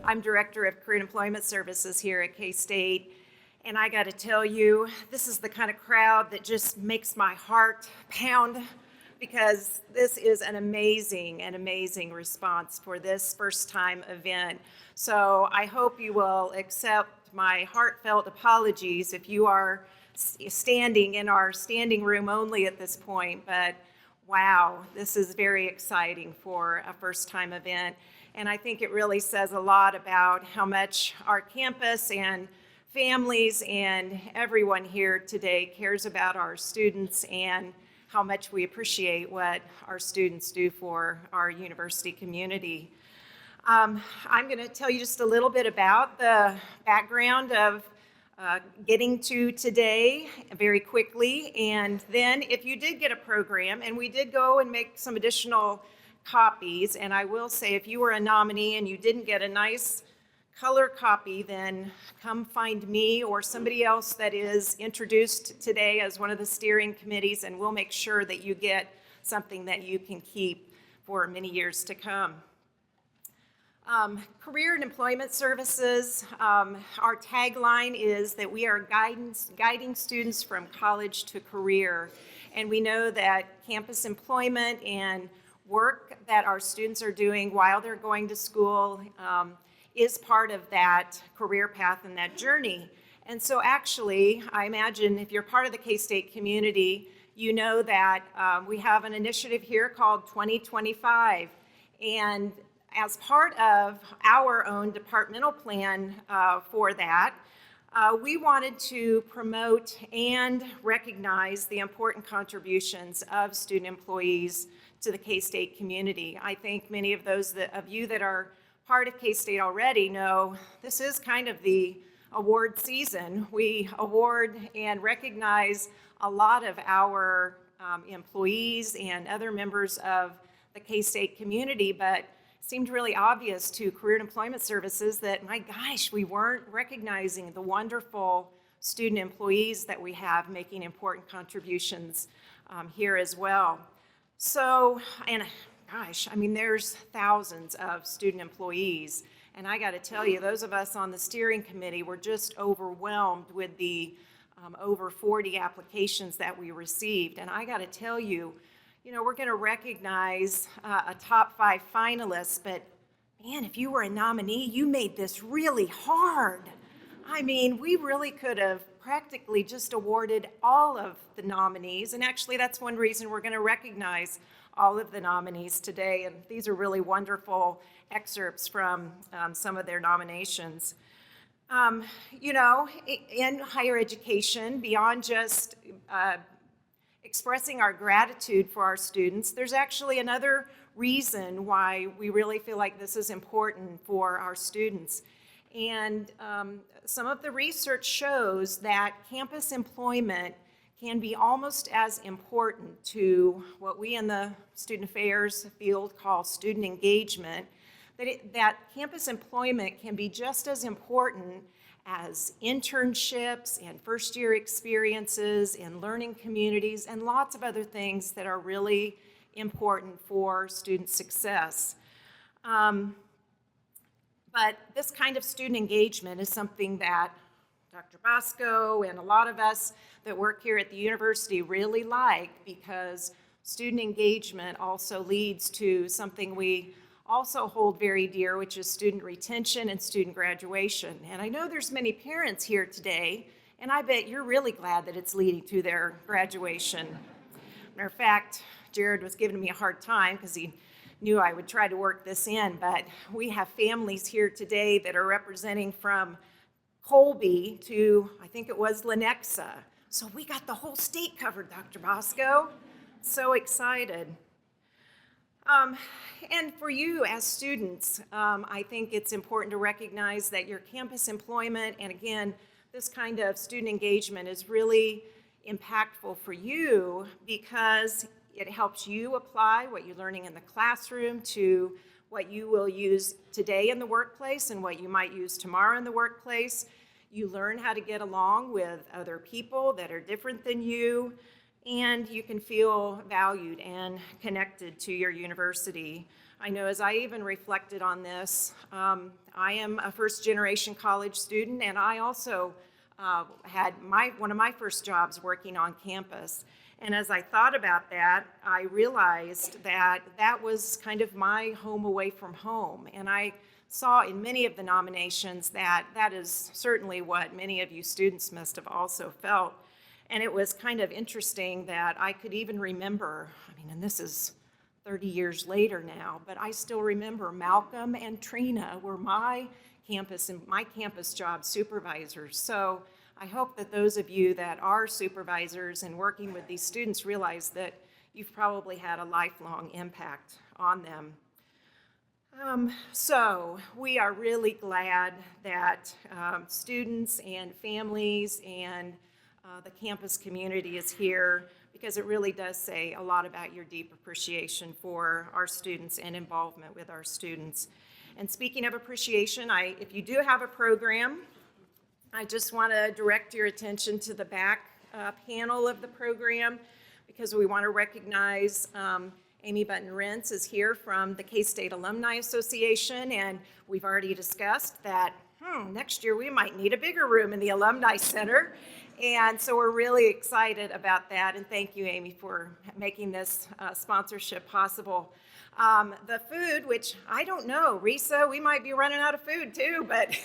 I'm Director of Career and Employment Services here at K-State, and I got to tell you, this is the kind of crowd that just makes my heart pound because this is an amazing response for this first-time event. So I hope you will accept my heartfelt apologies if you are standing in our standing room only at this point, but wow, this is very exciting for a first-time event. And I think it really says a lot about how much our campus and families and everyone here today cares about our students and how much we appreciate what our students do for our university community. I'm going to tell you just a little bit about the background of getting to today very quickly, and then if you did get a program, and we did go and make some additional copies, and I will say if you were a nominee and you didn't get a nice color copy, then come find me or somebody else that is introduced today as one of the steering committees, and we'll make sure that you get something that you can keep for many years to come. Career and Employment Services, our tagline is that we are guiding students from college to career. And we know that campus employment and work that our students are doing while they're going to school is part of that career path and that journey. And so actually, I imagine if you're part of the K-State community, you know that we have an initiative here called 2025. And as part of our own departmental plan for that, we wanted to promote and recognize the important contributions of student employees to the K-State community. I think many of those of you that are part of K-State already know this is kind of the award season. We award and recognize a lot of our employees and other members of the K-State community, but seemed really obvious to Career and Employment Services that, my gosh, we weren't recognizing the wonderful student employees that we have making important contributions here as well. So, and gosh, I mean, there's thousands of student employees, and I got to tell you, those of us on the steering committee were just overwhelmed with the over 40 applications that we received, and I got to tell you, we're going to recognize a top 5 finalist, but man, if you were a nominee, you made this really hard. I mean, we really could have practically just awarded all of the nominees, and actually that's one reason we're going to recognize all of the nominees today, and these are really wonderful excerpts from some of their nominations. In higher education, beyond just expressing our gratitude for our students, there's actually another reason why we really feel like this is important for our students. And some of the research shows that campus employment can be almost as important to what we in the student affairs field call student engagement, that campus employment can be just as important as internships and first-year experiences and learning communities and lots of other things that are really important for student success. But this kind of student engagement is something that Dr. Bosco and a lot of us that work here at the university really like, because student engagement also leads to something we also hold very dear, which is student retention and student graduation. And I know there's many parents here today, and I bet you're really glad that it's leading to their graduation. Matter of fact, Jared was giving me a hard time because he knew I would try to work this in, but we have families here today that are representing from Colby to, I think it was Lenexa. So we got the whole state covered, Dr. Bosco. So excited. And for you as students, I think it's important to recognize that your campus employment, and again, this kind of student engagement is really impactful for you because it helps you apply what you're learning in the classroom to what you will use today in the workplace and what you might use tomorrow in the workplace. You learn how to get along with other people that are different than you, and you can feel valued and connected to your university. I know as I even reflected on this, I am a first-generation college student, and I also had one of my first jobs working on campus. And as I thought about that, I realized that that was kind of my home away from home. And I saw in many of the nominations that that is certainly what many of you students must have also felt. And it was kind of interesting that I could even remember, and this is 30 years later now, but I still remember Malcolm and Trina were my campus job supervisors. So I hope that those of you that are supervisors and working with these students realize that you've probably had a lifelong impact on them. So we are really glad that students and families and the campus community is here, because it really does say a lot about your deep appreciation for our students and involvement with our students. And speaking of appreciation, if you do have a program, I just want to direct your attention to the back panel of the program, because we want to recognize Amy Button-Rentz is here from the K-State Alumni Association, and we've already discussed that next year we might need a bigger room in the Alumni Center. And so we're really excited about that, and thank you, Amy, for making this sponsorship possible. The food, which I don't know, Risa, we might be running out of food too, but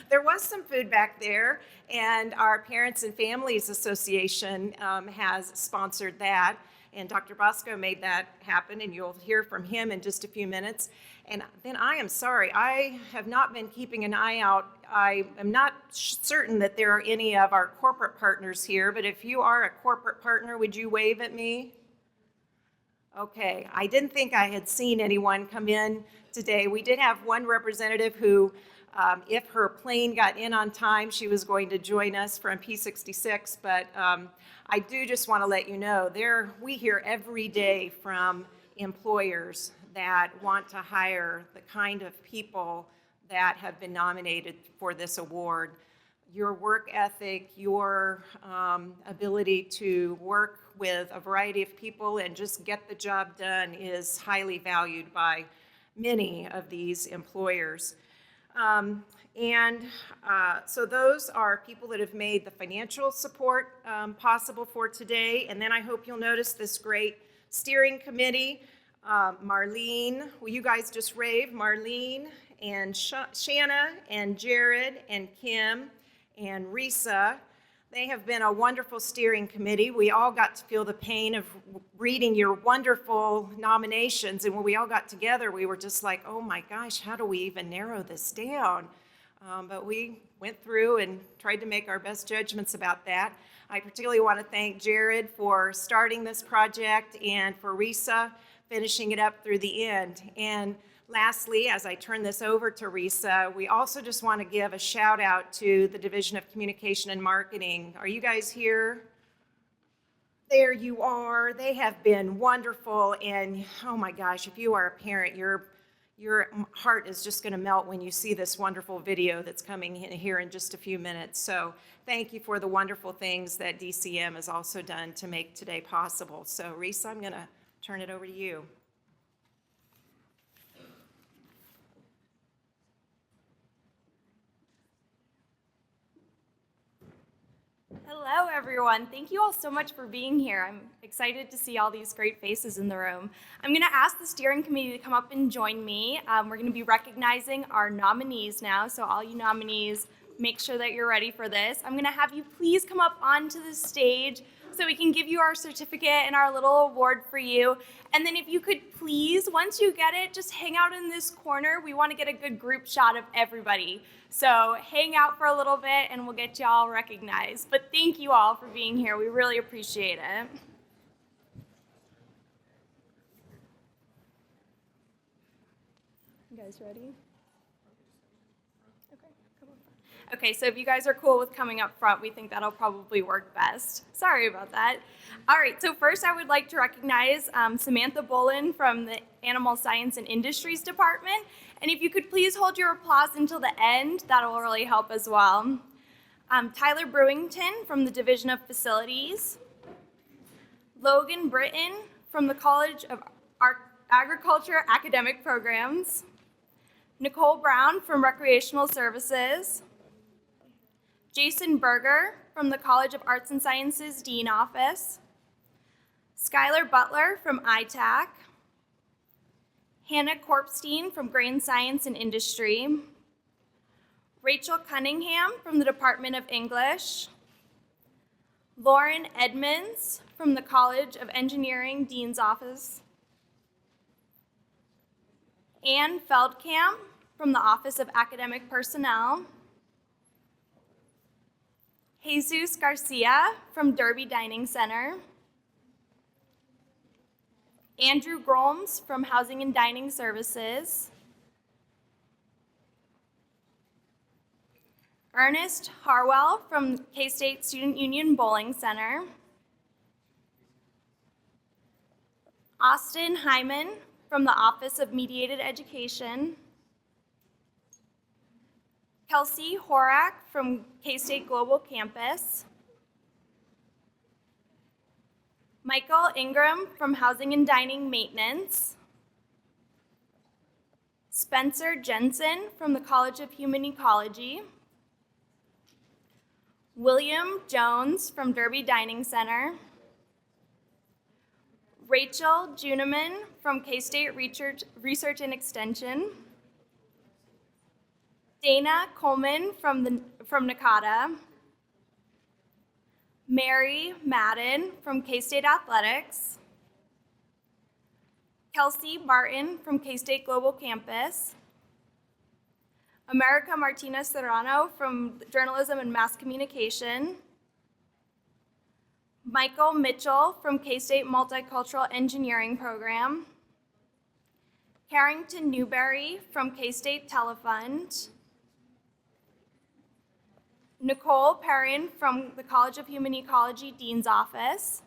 there was some food back there, and our Parents and Families Association has sponsored that, and Dr. Bosco made that happen, and you'll hear from him in just a few minutes. And then I am sorry, I have not been keeping an eye out. I am not certain that there are any of our corporate partners here, but if you are a corporate partner, would you wave at me? Okay, I didn't think I had seen anyone come in today. We did have one representative who, if her plane got in on time, she was going to join us from P66, but I do just want to let you know, we hear every day from employers that want to hire the kind of people that have been nominated for this award. Your work ethic, your ability to work with a variety of people and just get the job done is highly valued by many of these employers. So those are people that have made the financial support possible for today. And then I hope you'll notice this great steering committee. Marlene, will you guys just rave? Marlene and Shanna and Jared and Kim and Risa. They have been a wonderful steering committee. We all got to feel the pain of reading your wonderful nominations, and when we all got together, we were just like, oh my gosh, how do we even narrow this down? But we went through and tried to make our best judgments about that. I particularly want to thank Jared for starting this project, and for Risa finishing it up through the end. And lastly, as I turn this over to Risa, we also just want to give a shout out to the Division of Communication and Marketing. Are you guys here? There you are. They have been wonderful, and oh my gosh, if you are a parent, your heart is just going to melt when you see this wonderful video that's coming in here in just a few minutes. So thank you for the wonderful things that DCM has also done to make today possible. So Risa, I'm going to turn it over to you. Hello, everyone. Thank you all so much for being here. I'm excited to see all these great faces in the room. I'm going to ask the steering committee to come up and join me. We're going to be recognizing our nominees now, so all you nominees, make sure that you're ready for this. I'm going to have you please come up onto the stage so we can give you our certificate and our little award for you. And then if you could please, once you get it, just hang out in this corner. We want to get a good group shot of everybody. So hang out for a little bit and we'll get you all recognized. But thank you all for being here. We really appreciate it. You guys ready? Okay, so if you guys are cool with coming up front, we think that'll probably work best. Sorry about that. All right, so first I would like to recognize Samantha Bolin from the Animal Science and Industries Department. And if you could please hold your applause until the end, that'll really help as well. Tyler Brewington from the Division of Facilities. Logan Britton from the College of Agriculture Academic Programs, Nicole Brown from Recreational Services, Jason Berger from the College of Arts and Sciences Dean Office, Skylar Butler from ITAC, Hannah Korpstein from Grain Science and Industry, Rachel Cunningham from the Department of English, Lauren Edmonds from the College of Engineering Dean's Office, Anne Feldkamp from the Office of Academic Personnel, Jesus Garcia from Derby Dining Center, Andrew Grolms from Housing and Dining Services, Ernest Harwell from K-State Student Union Bowling Center, Austin Hyman from the Office of Mediated Education, Kelsey Horak from K-State Global Campus, Michael Ingram from Housing and Dining Maintenance, Spencer Jensen from the College of Human Ecology, William Jones from Derby Dining Center, Rachel Juneman from K-State Research and Extension, Dana Coleman from NACADA, Mary Madden from K-State Athletics, Kelsey Martin from K-State Global Campus, America Martinez Serrano from Journalism and Mass Communication, Michael Mitchell from K-State Multicultural Engineering Program, Carrington Newberry from K-State Telefund, Nicole Perrin from the College of Human Ecology Dean's Office,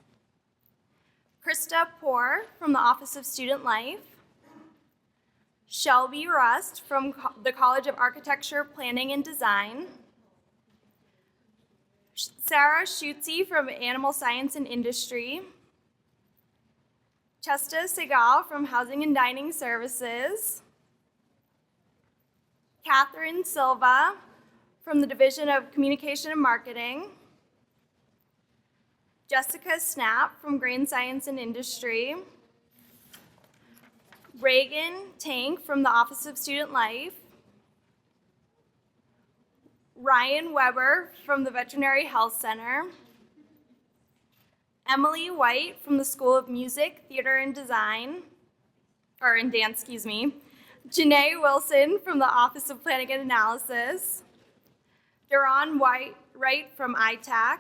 Krista Poor from the Office of Student Life, Shelby Rust from the College of Architecture, Planning, and Design, Sarah Schutze from Animal Science and Industry, Chesta Segal from Housing and Dining Services, Catherine Silva from the Division of Communication and Marketing, Jessica Snap from Grain Science and Industry, Reagan Tank from the Office of Student Life, Ryan Weber from the Veterinary Health Center, Emily White from the School of Music, Theater, and Dance, Janae Wilson from the Office of Planning and Analysis, Duran Wright from ITAC,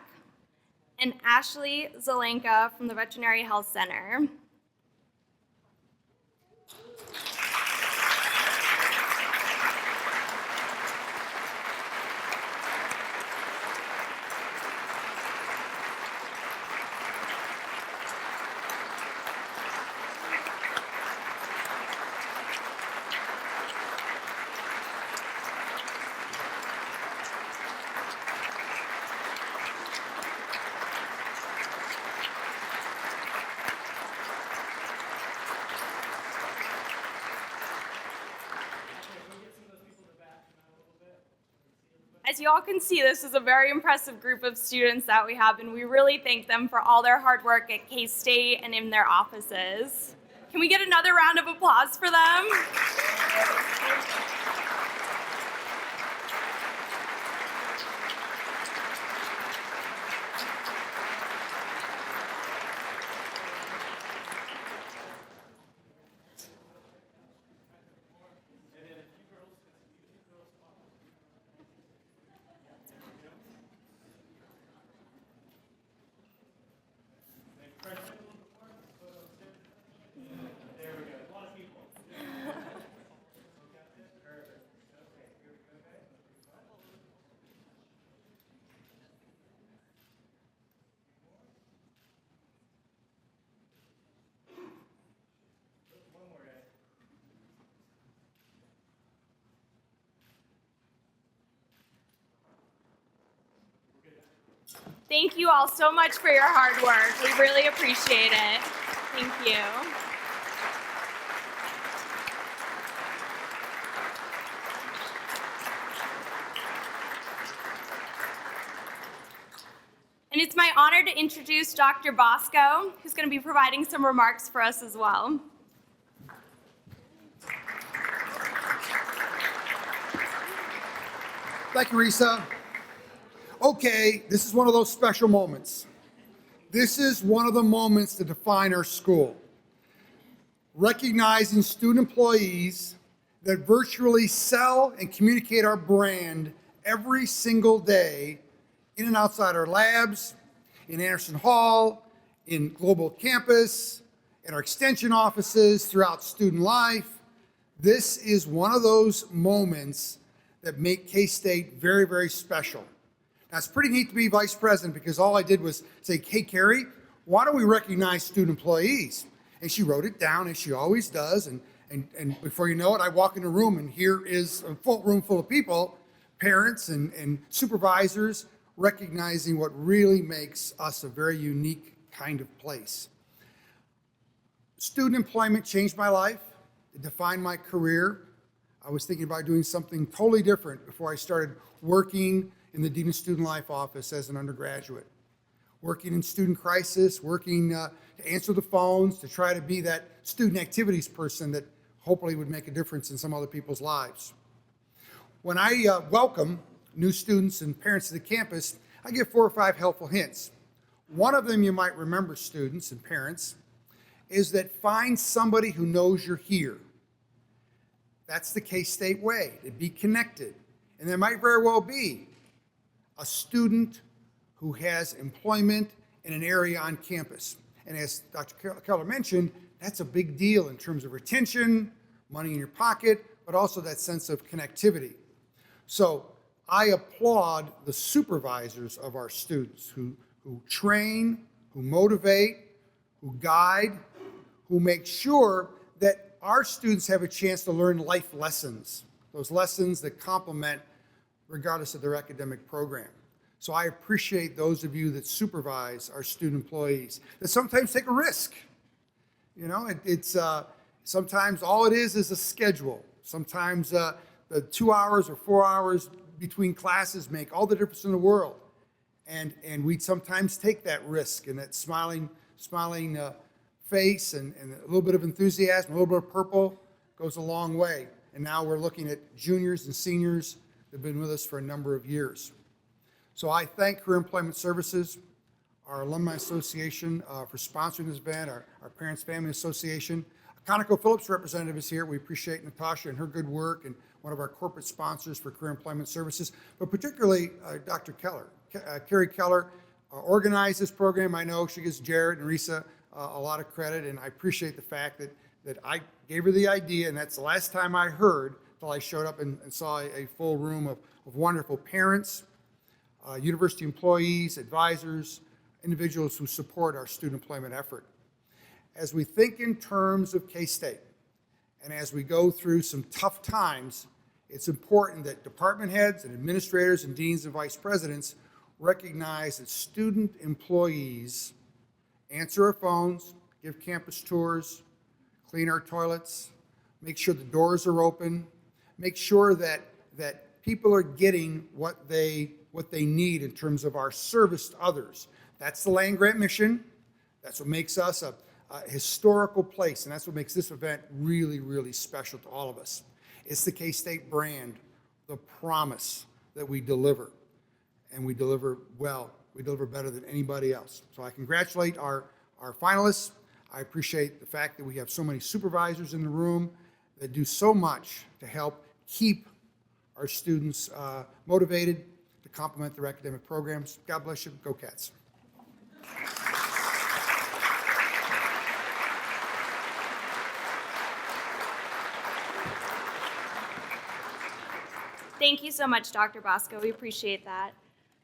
and Ashley Zelenka from the Veterinary Health Center. As you all can see, this is a very impressive group of students that we have, and we really thank them for all their hard work at K-State and in their offices. Can we get another round of applause for them? Thank you all so much for your hard work. We really appreciate it. Thank you. And it's my honor to introduce Dr. Bosco, who's going to be providing some remarks for us as well. Thank you, Risa. Okay, this is one of those special moments. This is one of the moments that define our school. Recognizing student employees that virtually sell and communicate our brand every single day in and outside our labs, in Anderson Hall, in Global Campus, in our extension offices, throughout student life. This is one of those moments that make K-State very, very special. Now, it's pretty neat to be vice president because all I did was say, hey, Carrie, why don't we recognize student employees? And she wrote it down, as she always does, and before you know it, I walk in a room, and here is a full room full of people, parents and supervisors, recognizing what really makes us a very unique kind of place. Student employment changed my life. It defined my career. I was thinking about doing something totally different before I started working in the Dean of Student Life office as an undergraduate. Working in student crisis, working to answer the phones, to try to be that student activities person that hopefully would make a difference in some other people's lives. When I welcome new students and parents to the campus, I give 4 or 5 helpful hints. One of them you might remember, students and parents, is that find somebody who knows you're here. That's the K-State way, to be connected. And there might very well be a student who has employment in an area on campus. And as Dr. Keller mentioned, that's a big deal in terms of retention, money in your pocket, but also that sense of connectivity. So I applaud the supervisors of our students who train, who motivate, who guide, who make sure that our students have a chance to learn life lessons, those lessons that complement regardless of their academic program. So I appreciate those of you that supervise our student employees, that sometimes take a risk. You know, it's sometimes all it is a schedule. Sometimes the 2 hours or 4 hours between classes make all the difference in the world. And we sometimes take that risk, and that smiling face and a little bit of enthusiasm, a little bit of purple goes a long way. And now we're looking at juniors and seniors that have been with us for a number of years. So I thank Career Employment Services, our Alumni Association for sponsoring this event, our Parents Family Association. ConocoPhillips representative is here. We appreciate Natasha and her good work, and one of our corporate sponsors for Career Employment Services, but particularly Dr. Keller. Carrie Keller organized this program. I know she gives Jared and Risa a lot of credit, and I appreciate the fact that I gave her the idea, and that's the last time I heard until I showed up and saw a full room of wonderful parents, university employees, advisors, individuals who support our student employment effort. As we think in terms of K-State, and as we go through some tough times, it's important that department heads and administrators and deans and vice presidents recognize that student employees answer our phones, give campus tours, clean our toilets, make sure the doors are open, make sure that people are getting what they need in terms of our service to others. That's the land-grant mission. That's what makes us a historical place, and that's what makes this event really, really special to all of us. It's the K-State brand, the promise that we deliver, and we deliver well. We deliver better than anybody else. So I congratulate our finalists. I appreciate the fact that we have so many supervisors in the room that do so much to help keep our students motivated to complement their academic programs. God bless you. Go Cats. Thank you so much, Dr. Bosco. We appreciate that.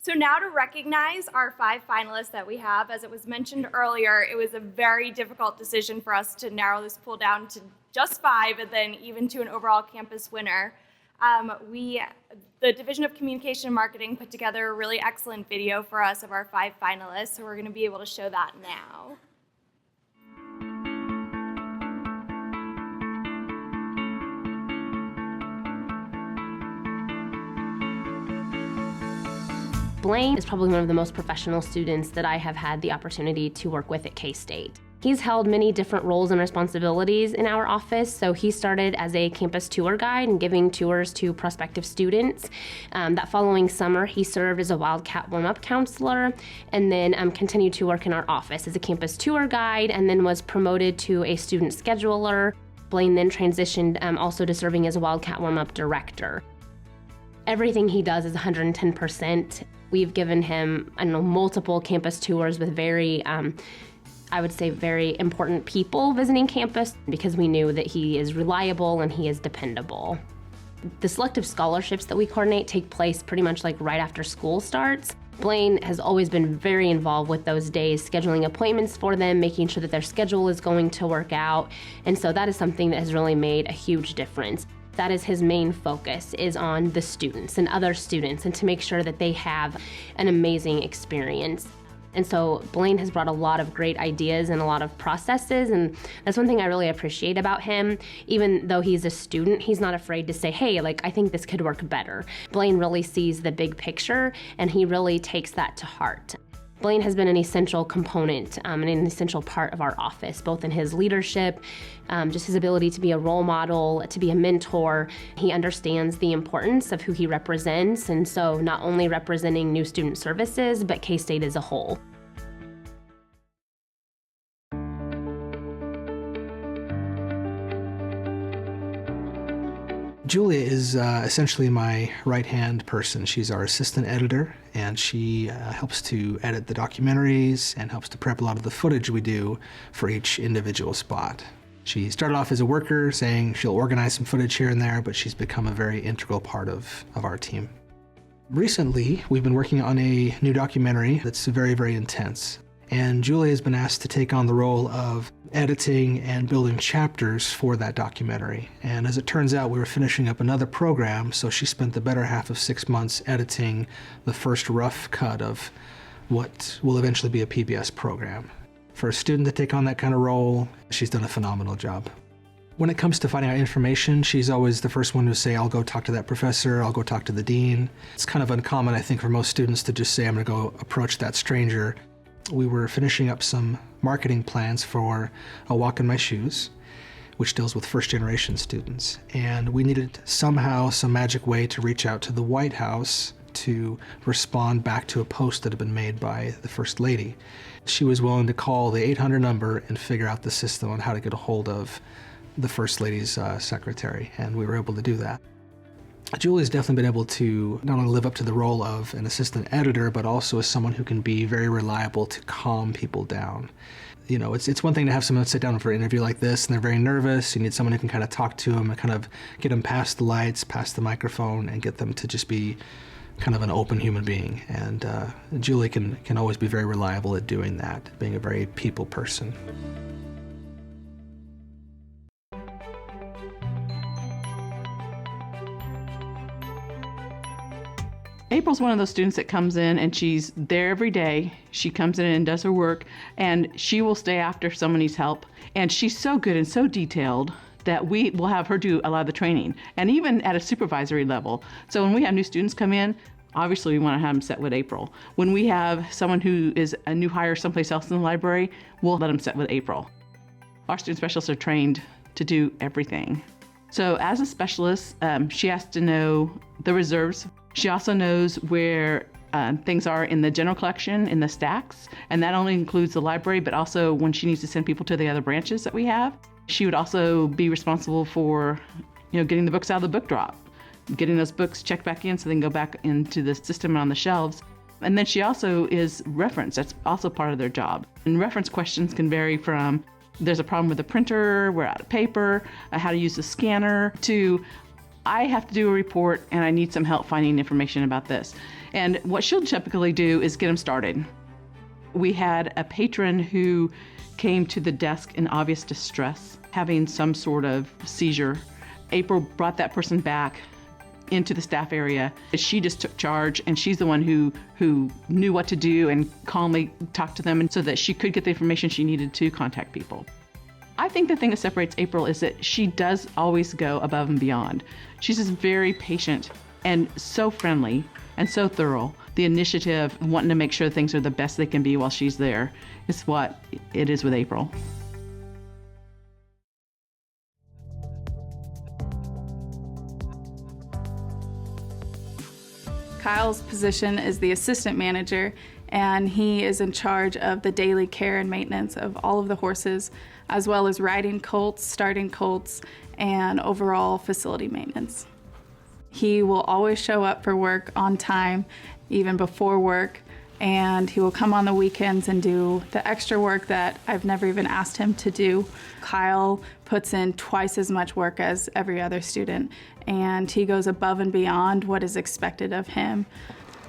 So now to recognize our 5 finalists that we have, as it was mentioned earlier, it was a very difficult decision for us to narrow this pool down to just 5 and then even to an overall campus winner. The Division of Communication and Marketing put together a really excellent video for us of our 5 finalists, so we're going to be able to show that now. Blaine is probably one of the most professional students that I have had the opportunity to work with at K-State. He's held many different roles and responsibilities in our office. So he started as a campus tour guide and giving tours to prospective students. That following summer, he served as a Wildcat warm-up counselor and then continued to work in our office as a campus tour guide and then was promoted to a student scheduler. Blaine then transitioned also to serving as a Wildcat warm-up director. Everything he does is 110%. We've given him, multiple campus tours with very important people visiting campus because we knew that he is reliable and he is dependable. The selective scholarships that we coordinate take place pretty much like right after school starts. Blaine has always been very involved with those days, scheduling appointments for them, making sure that their schedule is going to work out. And so that is something that has really made a huge difference. That is his main focus, is on the students and other students and to make sure that they have an amazing experience. And so Blaine has brought a lot of great ideas and a lot of processes, and that's one thing I really appreciate about him. Even though he's a student, he's not afraid to say, hey, I think this could work better. Blaine really sees the big picture, and he really takes that to heart. Blaine has been an essential component and an essential part of our office, both in his leadership, just his ability to be a role model, to be a mentor. He understands the importance of who he represents, and so not only representing new student services, but K-State as a whole. Julia is essentially my right-hand person. She's our assistant editor, and she helps to edit the documentaries and helps to prep a lot of the footage we do for each individual spot. She started off as a worker, saying she'll organize some footage here and there, but she's become a very integral part of our team. Recently, we've been working on a new documentary that's very, very intense. And Julia has been asked to take on the role of editing and building chapters for that documentary. And as it turns out, we were finishing up another program, so she spent the better half of 6 months editing the first rough cut of what will eventually be a PBS program. For a student to take on that kind of role, she's done a phenomenal job. When it comes to finding out information, she's always the first one to say, I'll go talk to that professor, I'll go talk to the dean. It's kind of uncommon, I think, for most students to just say, I'm going to go approach that stranger. We were finishing up some marketing plans for A Walk in My Shoes, which deals with first-generation students. And we needed somehow some magic way to reach out to the White House to respond back to a post that had been made by the First Lady. She was willing to call the 800 number and figure out the system on how to get a hold of the First Lady's secretary, and we were able to do that. Julie's definitely been able to not only live up to the role of an assistant editor, but also as someone who can be very reliable to calm people down. You know, it's one thing to have someone sit down for an interview like this, and they're very nervous. You need someone who can kind of talk to them and kind of get them past the lights, past the microphone, and get them to just be kind of an open human being. And Julie can always be very reliable at doing that, being a very people person. April's one of those students that comes in and she's there every day. She comes in and does her work, and she will stay after if someone needs help. And she's so good and so detailed that we will have her do a lot of the training, and even at a supervisory level. So when we have new students come in, obviously we want to have them sit with April. When we have someone who is a new hire someplace else in the library, we'll let them sit with April. Our student specialists are trained to do everything. So as a specialist, she has to know the reserves. She also knows where things are in the general collection, in the stacks, and that only includes the library, but also when she needs to send people to the other branches that we have. She would also be responsible for, getting the books out of the book drop, getting those books checked back in so they can go back into the system on the shelves. And then she also is reference. That's also part of their job. And reference questions can vary from, there's a problem with the printer, we're out of paper, how to use the scanner, to I have to do a report and I need some help finding information about this. And what she'll typically do is get them started. We had a patron who came to the desk in obvious distress, having some sort of seizure. April brought that person back into the staff area. She just took charge, and she's the one who knew what to do and calmly talked to them, and so that she could get the information she needed to contact people. I think the thing that separates April is that she does always go above and beyond. She's just very patient and so friendly and so thorough the initiative, and wanting to make sure things are the best they can be while she's there is what it is with April. Kyle's position is the assistant manager, and he is in charge of the daily care and maintenance of all of the horses, as well as riding colts, starting colts, and overall facility maintenance. He will always show up for work on time, even before work, and he will come on the weekends and do the extra work that I've never even asked him to do. Kyle puts in twice as much work as every other student, and he goes above and beyond what is expected of him.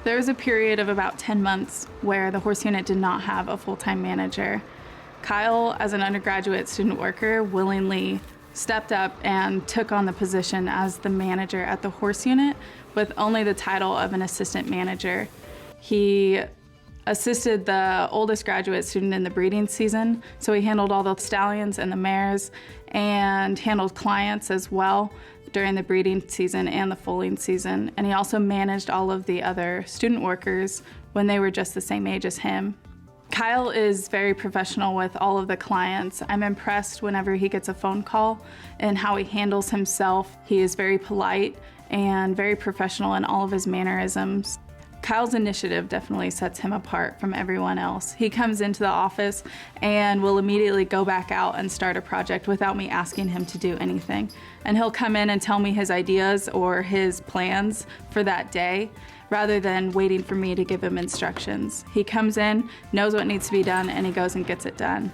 There was a period of about 10 months where the horse unit did not have a full-time manager. Kyle, as an undergraduate student worker, willingly stepped up and took on the position as the manager at the horse unit with only the title of an assistant manager. He assisted the oldest graduate student in the breeding season, so he handled all the stallions and the mares and handled clients as well during the breeding season and the foaling season. And he also managed all of the other student workers when they were just the same age as him. Kyle is very professional with all of the clients. I'm impressed whenever he gets a phone call and how he handles himself. He is very polite and very professional in all of his mannerisms. Kyle's initiative definitely sets him apart from everyone else. He comes into the office and will immediately go back out and start a project without me asking him to do anything. And he'll come in and tell me his ideas or his plans for that day, rather than waiting for me to give him instructions. He comes in, knows what needs to be done, and he goes and gets it done.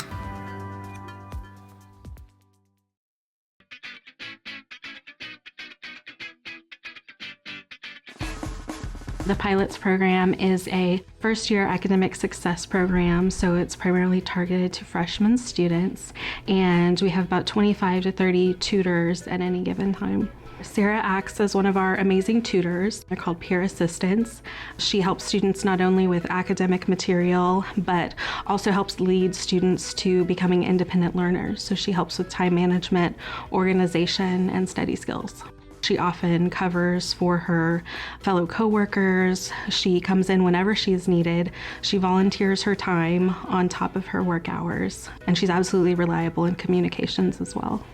The Pilots program is a first-year academic success program, so it's primarily targeted to freshman students, and we have about 25 to 30 tutors at any given time. Sarah acts as one of our amazing tutors. They're called peer assistants. She helps students not only with academic material, but also helps lead students to becoming independent learners. So she helps with time management, organization, and study skills. She often covers for her fellow coworkers. She comes in whenever she's needed. She volunteers her time on top of her work hours, and she's absolutely reliable in communications as well.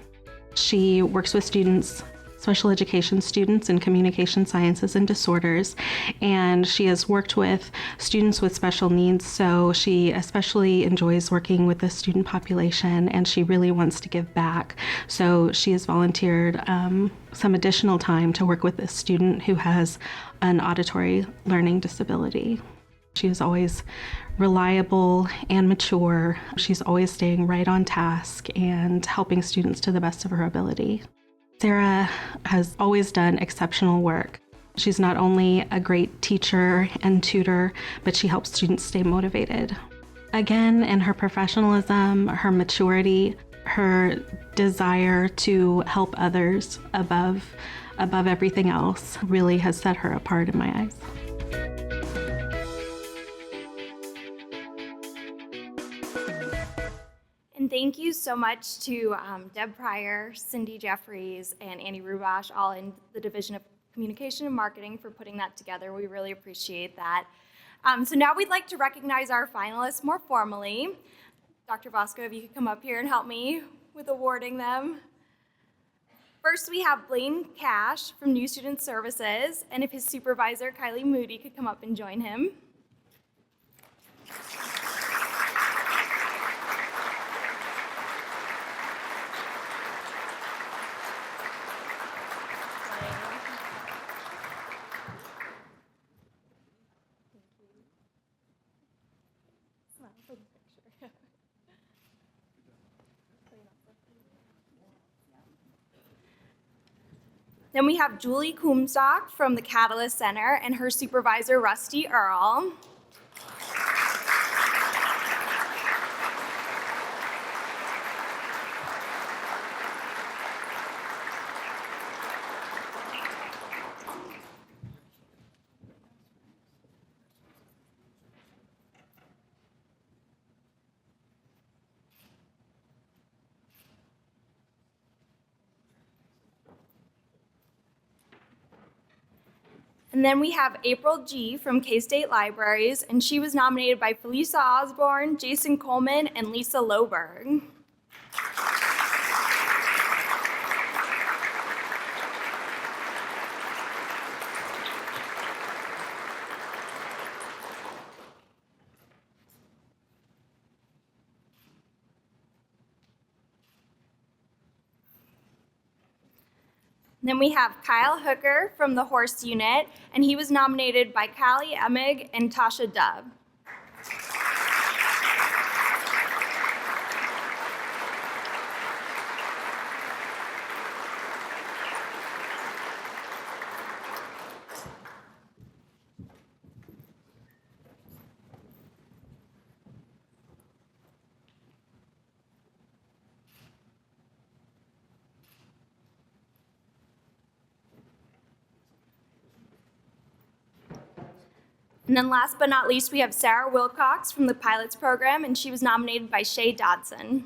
She works with students, special education students in communication sciences and disorders, and she has worked with students with special needs, so she especially enjoys working with the student population, and she really wants to give back. So she has volunteered some additional time to work with a student who has an auditory learning disability. She is always reliable and mature. She's always staying right on task and helping students to the best of her ability. Sarah has always done exceptional work. She's not only a great teacher and tutor, but she helps students stay motivated. Again, in her professionalism, her maturity, her desire to help others above everything else really has set her apart in my eyes. And thank you so much to Deb Pryor, Cindy Jeffries, and Annie Rubash, all in the Division of Communication and Marketing, for putting that together. We really appreciate that. So now we'd like to recognize our finalists more formally. Dr. Bosco, if you could come up here and help me with awarding them. First, we have Blaine Cash from New Student Services, and if his supervisor, Kylie Moody, could come up and join him. Then we have Julie Kumstock from the Catalyst Center and her supervisor, Rusty Earl. And then we have April G. from K-State Libraries, and she was nominated by Felisa Osborne, Jason Coleman, and Lisa Loberg. Then we have Kyle Hooker from the Horse Unit, and he was nominated by Callie Emig and Tasha Dove. And then last but not least, we have Sarah Wilcox from the Pilots Program, and she was nominated by Shay Dodson.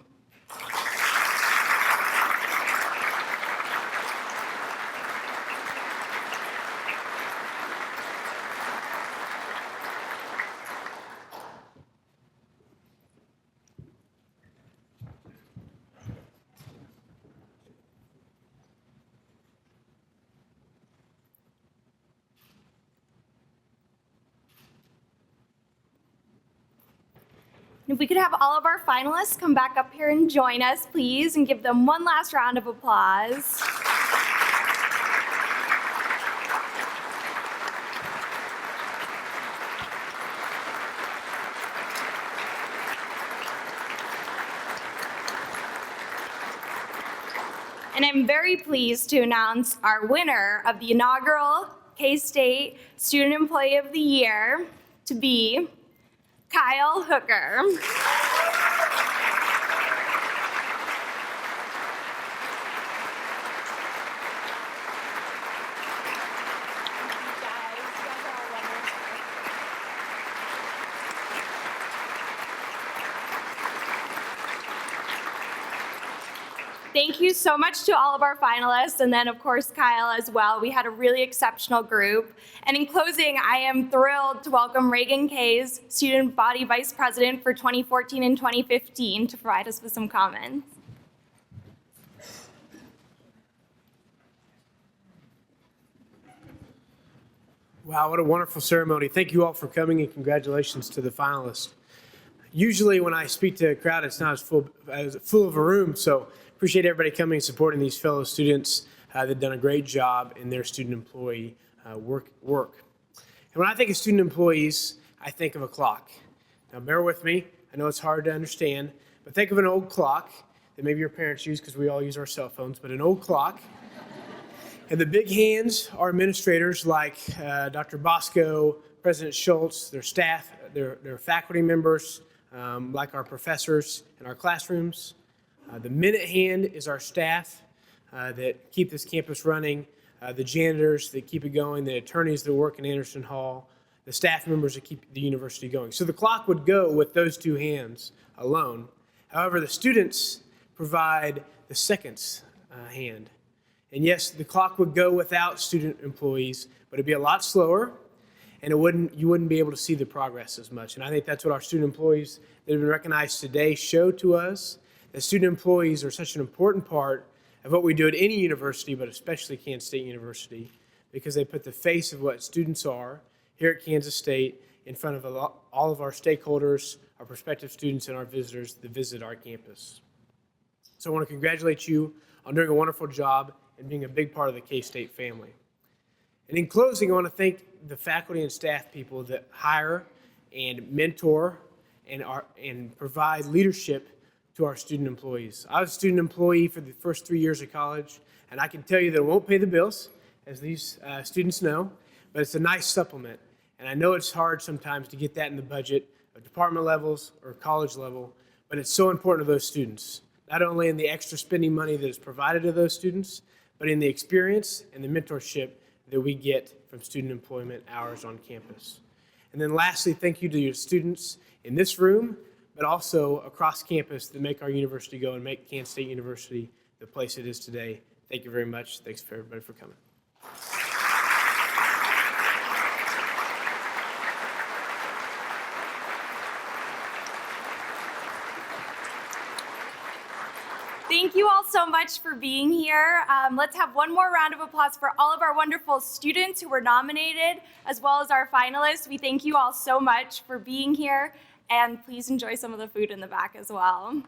If we could have all of our finalists come back up here and join us, please, and give them one last round of applause. And I'm very pleased to announce our winner of the inaugural K-State Student Employee of the Year to be Kyle Hooker. Thank you so much to all of our finalists, and then of course Kyle as well. We had a really exceptional group. And in closing, I am thrilled to welcome Reagan Kays, Student Body Vice President for 2014 and 2015, to provide us with some comments. Wow, what a wonderful ceremony. Thank you all for coming, and congratulations to the finalists. Usually when I speak to a crowd, it's not as full of a room, so appreciate everybody coming and supporting these fellow students. They've done a great job in their student employee work. And when I think of student employees, I think of a clock. Now bear with me, I know it's hard to understand, but think of an old clock that maybe your parents use because we all use our cell phones, but an old clock. And the big hands are administrators like Dr. Bosco, President Schultz, their staff, their faculty members, like our professors in our classrooms. The minute hand is our staff that keep this campus running, the janitors that keep it going, the attorneys that work in Anderson Hall, the staff members that keep the university going. So the clock would go with those two hands alone. However, the students provide the seconds hand. And yes, the clock would go without student employees, but it'd be a lot slower, and you wouldn't be able to see the progress as much. And I think that's what our student employees that have been recognized today show to us, that student employees are such an important part of what we do at any university, but especially Kansas State University, because they put the face of what students are here at Kansas State in front of all of our stakeholders, our prospective students, and our visitors that visit our campus. So I want to congratulate you on doing a wonderful job and being a big part of the K-State family. And in closing, I want to thank the faculty and staff people that hire and mentor and provide leadership to our student employees. I was a student employee for the first 3 years of college, and I can tell you that it won't pay the bills, as these students know, but it's a nice supplement. And I know it's hard sometimes to get that in the budget of department levels or college level, but it's so important to those students, not only in the extra spending money that is provided to those students, but in the experience and the mentorship that we get from student employment hours on campus. And then lastly, thank you to your students in this room, but also across campus that make our university go and make Kansas State University the place it is today. Thank you very much. Thanks for everybody for coming. Thank you all so much for being here. Let's have one more round of applause for all of our wonderful students who were nominated, as well as our finalists. We thank you all so much for being here, and please enjoy some of the food in the back as well.